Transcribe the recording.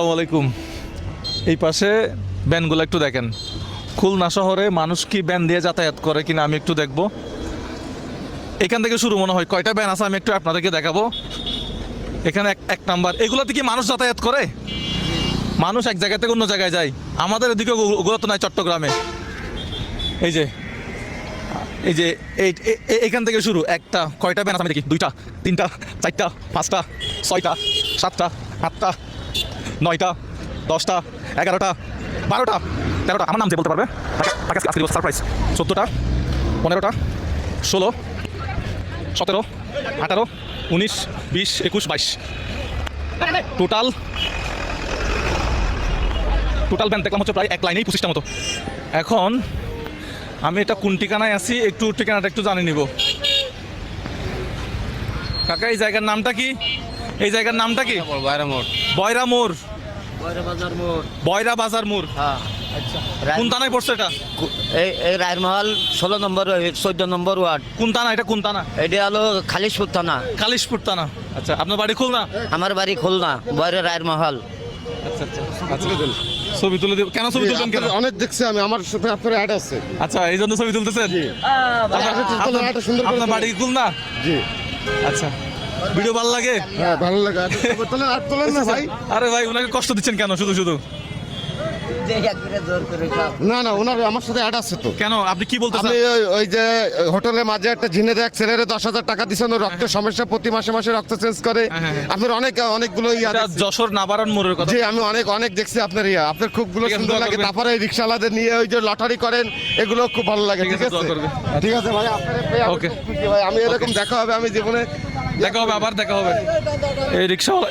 আসসালামু আলাইকুম। এই পাশে ভ্যানগুলো একটু দেখেন। খুলনা শহরে মানুষ কি ভ্যান দিয়ে যাতায়াত করে কিনা আমি একটু দেখব। এখান থেকে শুরু মনে হয়, কয়টা ভ্যান আছে আমি একটু আপনাদেরকে দেখাবো। এখানে এক নাম্বার, এগুলোতে কি মানুষ যাতায়াত করে? মানুষ এক জায়গা থেকে অন্য জায়গায় যায়। আমাদের এদিকে ওগুলো তো নাই চট্টগ্রামে। এই যে এই যে এইখান থেকে শুরু। একটা, কয়টা ভ্যান আছে আমি দেখি, 2টা 3টা 4টা 5টা 6টা 7টা 8টা 9টা 10টা 11টা 12টা 13টা। আমার নাম যে বলতে পারবে সারপ্রাইজ। 14টা 15টা 16 17 18 19 20 21 22 টোটাল ভ্যান দেখলাম হচ্ছে প্রায় এক লাইনেই 25টা মতো। এখন আমি এটা কোন ঠিকানায় আছি, একটু ঠিকানাটা একটু জানিয়ে নিব। কাকা, এই জায়গার নামটা কি? এই জায়গার নামটা কি? বয়রা মোড়। বয়রা বাজার মোড়। কোন থানায় পড়ছে এটা? এই রায়মহল 16 নম্বর 14 নম্বর ওয়ার্ড। কোন থানা এটা? কোন থানা? এটা হলো খালিশপুর থানা। কালিশপুর থানা। আচ্ছা, আপনার বাড়ি খুলনা? আমার বাড়ি খুলনা, বয়রা রায়মহল। আচ্ছা আচ্ছা আচ্ছা, ছবি তুলে দিব কেন? ছবি তুলবেন কেন? অনেক দেখছি আমি, আমার সাথে আপনার অ্যাড আছে। আচ্ছা, এই জন্য ছবি তুলতেছেন? আপনার বাড়ি খুলনা? জি। আচ্ছা, ভিডিও ভালো লাগে? হ্যাঁ, ভালো লাগে। আর তোলেন না ভাই। আরে ভাই, ওনাকে কষ্ট দিচ্ছেন কেন শুধু শুধু? না না, ওনার আমার সাথে অ্যাড আছে তো। কেন, আপনি কি বলতেছেন? আমি ওই যে হোটেলের মাঝে একটা ঝিনের এক ছেলেরে 10,000 টাকা দিচ্ছেন, ওর রক্তের সমস্যা, প্রতি মাসে মাসে রক্ত চেঞ্জ করে। আপনার অনেকগুলো ইয়া এটা দেখছি। যশোর নাবারণ মোড়ের কথা। জি, আমি অনেক দেখছি আপনার ইয়া, আপনার খুবগুলো ঠিক আছে, সুন্দর দোয়া লাগে। করবেন। তারপরে এই রিক্সাওয়ালাদের নিয়ে ওই যে লটারি করেন, এগুলো খুব ভালো লাগে। ঠিক ঠিক আছে, আছে, দোয়া করবেন। ঠিক আছে ভাই, আপনার পেয়ে আমি ওকে। খুব খুশি ভাই। আমি এরকম দেখা হবে আমি জীবনে। দেখা হবে, আবার দেখা হবে। এই রিক্সাওয়ালা